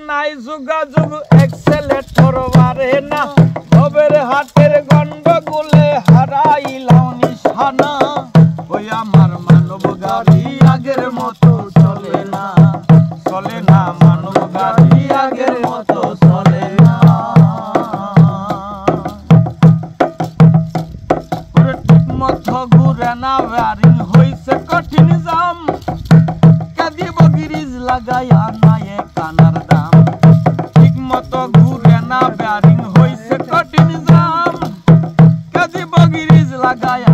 নাই যোগাযোগ এক্সেলেটর বারে না ভবের হাটের গন্ডগোলে হারাইলাম নিশানা ওই আমার মানব গাড়ি আগের মতো চলে না মানব গাড়ি আগের মতো চলে না ঠিক মতো ঘুরে না ব্যারিং হইছে কঠিন জাম কাঁদিব গিরিজ লাগাইয়া নাই কানার দাম ঠিক মতো ঘুরে না ব্যারিং হইছে কঠিন জাম কাঁদিব গিরিজ লাগাইয়া